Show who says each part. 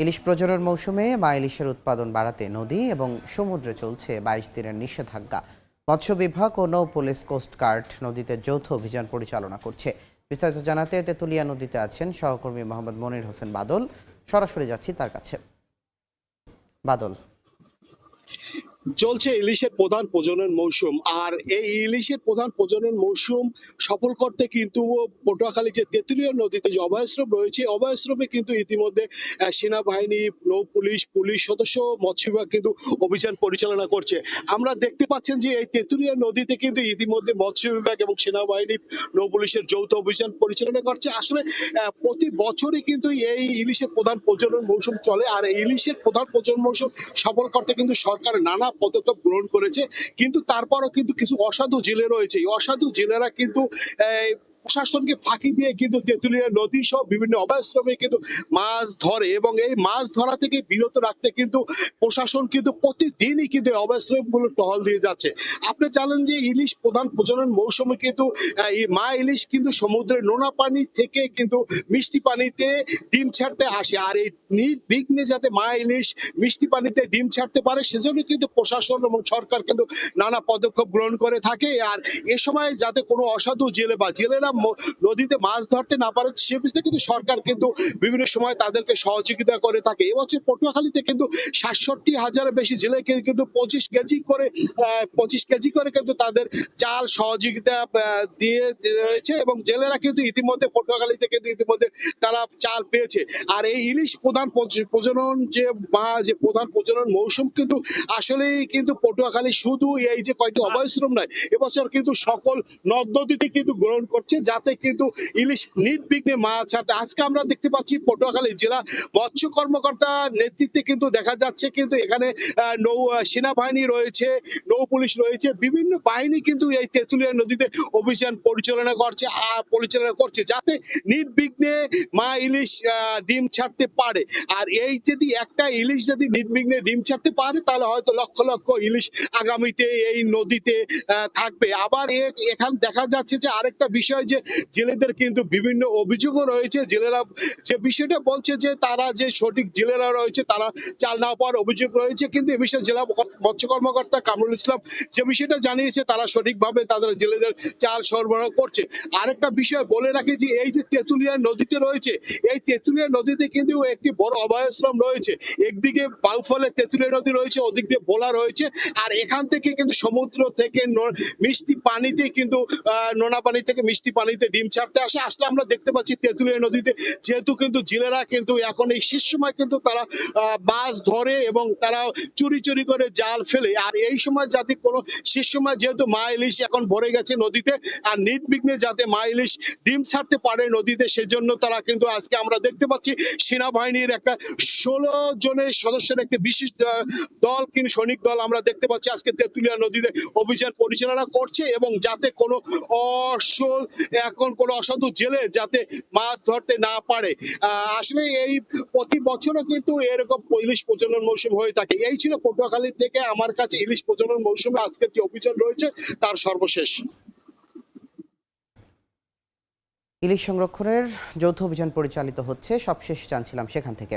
Speaker 1: ইলিশ প্রজনন মৌসুমে মা ইলিশের উৎপাদন বাড়াতে নদী এবং সমুদ্রে চলছে ২২ দিনের নিষেধাজ্ঞা। মৎস্য বিভাগ ও নৌ পুলিশ কোস্টগার্ড নদীতে যৌথ অভিযান পরিচালনা করছে। বিস্তারিত জানাতে তেঁতুলিয়া নদীতে আছেন সহকর্মী মোহাম্মদ মনির হোসেন বাদল। সরাসরি যাচ্ছি তার কাছে। বাদল,
Speaker 2: চলছে ইলিশের প্রধান প্রজনন মৌসুম, আর এই ইলিশের প্রধান প্রজনন মৌসুম সফল করতে কিন্তু পটুয়াখালী যে তেঁতুলিয়া নদীতে যে অভয়াশ্রম রয়েছে, অভয়াশ্রমে কিন্তু ইতিমধ্যে সেনাবাহিনী, নৌ পুলিশ, পুলিশ সদস্য, মৎস্য বিভাগ কিন্তু অভিযান পরিচালনা করছে। আমরা দেখতে পাচ্ছেন যে এই তেঁতুলিয়া নদীতে কিন্তু ইতিমধ্যে মৎস্য বিভাগ এবং সেনাবাহিনী, নৌ পুলিশের যৌথ অভিযান পরিচালনা করছে। আসলে প্রতি বছরই কিন্তু এই ইলিশের প্রধান প্রজনন মৌসুম চলে, আর এই ইলিশের প্রধান প্রজনন মৌসুম সফল করতে কিন্তু সরকার নানা পদক্ষেপ গ্রহণ করেছে। কিন্তু তারপরও কিন্তু কিছু অসাধু জেলে রয়েছে। এই অসাধু জেলেরা কিন্তু প্রশাসনকে ফাঁকি দিয়ে কিন্তু তেঁতুলিয়া নদী সহ বিভিন্ন অভয়াশ্রমে কিন্তু মাছ ধরে, এবং এই মাছ ধরা থেকে বিরত রাখতে কিন্তু প্রশাসন কিন্তু প্রতিদিনই কিন্তু অভয়াশ্রমগুলো টহল দিয়ে যাচ্ছে। আপনি জানেন যে ইলিশ প্রধান প্রজনন মৌসুমে কিন্তু এই মা ইলিশ কিন্তু সমুদ্রের নোনা পানি থেকে কিন্তু মিষ্টি পানিতে ডিম ছাড়তে আসে, আর এই নির্বিঘ্নে যাতে মা ইলিশ মিষ্টি পানিতে ডিম ছাড়তে পারে সেজন্য কিন্তু প্রশাসন এবং সরকার কিন্তু নানা পদক্ষেপ গ্রহণ করে থাকে। আর এ সময় যাতে কোনো অসাধু জেলে বা জেলেরা নদীতে মাছ ধরতে না পারে সে বিষয়ে কিন্তু সরকার কিন্তু বিভিন্ন সময় তাদেরকে সহযোগিতা করে থাকে। এবছর পটুয়াখালীতে কিন্তু ৬৭,০০০-এর বেশি জেলেকে কিন্তু ২৫ কেজি করে কিন্তু তাদের চাল সহযোগিতা দিয়ে রয়েছে, এবং জেলেরা কিন্তু ইতিমধ্যে পটুয়াখালীতে কিন্তু ইতিমধ্যে তারা চাল পেয়েছে। আর এই ইলিশ প্রধান প্রজনন যে প্রধান প্রজনন মৌসুম কিন্তু আসলেই কিন্তু পটুয়াখালী শুধু এই যে কয়টি অভয়াশ্রম নয়, এবছর কিন্তু সকল নদ নদীতে কিন্তু গ্রহণ করছে যাতে কিন্তু ইলিশ নির্বিঘ্নে মাছ ছাড়তে। আজকে আমরা দেখতে পাচ্ছি পটুয়াখালী জেলা মৎস্য কর্মকর্তার নেতৃত্বে কিন্তু দেখা যাচ্ছে কিন্তু এখানে নৌ সেনাবাহিনী রয়েছে, নৌ পুলিশ রয়েছে, বিভিন্ন বাহিনী কিন্তু এই তেঁতুলিয়া নদীতে অভিযান পরিচালনা করছে যাতে নির্বিঘ্নে মা ইলিশ ডিম ছাড়তে পারে। আর এই যদি একটা ইলিশ যদি নির্বিঘ্নে ডিম ছাড়তে পারে তাহলে হয়তো লক্ষ লক্ষ ইলিশ আগামীতে এই নদীতে থাকবে। আবার এখানে দেখা যাচ্ছে যে আরেকটা বিষয় যে জেলেদের কিন্তু বিভিন্ন অভিযোগও রয়েছে। জেলেরা যে বিষয়টা বলছে যে তারা যে সঠিক জেলেরা রয়েছে তারা চাল না পাওয়ার অভিযোগ রয়েছে, কিন্তু এ বিষয়ে জেলা মৎস্য কর্মকর্তা কামরুল ইসলাম যে বিষয়টা জানিয়েছে তারা সঠিকভাবে তাদের জেলেদের চাল সরবরাহ করছে। আরেকটা বিষয় বলে রাখি যে এই যে তেঁতুলিয়া নদীতে রয়েছে, এই তেঁতুলিয়া নদীতে কিন্তু একটি বড় অভয়াশ্রম রয়েছে। একদিকে বাউফলে তেঁতুলিয়া নদী রয়েছে, ওদিক দিয়ে ভোলা রয়েছে, আর এখান থেকে কিন্তু সমুদ্র থেকে মিষ্টি পানিতে কিন্তু নোনা পানি থেকে মিষ্টি পানিতে ডিম ছাড়তে আসলে আমরা দেখতে পাচ্ছি তেঁতুলিয়া নদীতে যেহেতু কিন্তু জেলেরা কিন্তু এখন এই শেষ সময় কিন্তু তারা মাছ ধরে এবং তারা চুরি চুরি করে জাল ফেলে। আর এই সময় যাতে কোনো শেষ সময় যেহেতু মা ইলিশ এখন ভরে গেছে নদীতে, আর নির্বিঘ্নে যাতে মা ইলিশ ডিম ছাড়তে পারে নদীতে সেজন্য তারা কিন্তু আজকে আমরা দেখতে পাচ্ছি সেনাবাহিনীর একটা ১৬ জনের সদস্যের একটি বিশেষ দল কিন্তু সৈনিক দল আমরা দেখতে পাচ্ছি আজকে তেঁতুলিয়া নদীতে অভিযান পরিচালনা করছে, এবং যাতে কোনো এখন কোনো অসাধু জেলে যাতে মাছ ধরতে না পারে। আসলে এই প্রতি বছরও কিন্তু এরকম ইলিশ প্রজনন মৌসুম হয়ে থাকে। এই ছিল পটুয়াখালী থেকে আমার কাছে ইলিশ প্রজনন মৌসুমে আজকের যে অভিযান রয়েছে তার সর্বশেষ।
Speaker 1: ইলিশ সংরক্ষণের যৌথ অভিযান পরিচালিত হচ্ছে, সবশেষ জানছিলাম সেখান থেকে।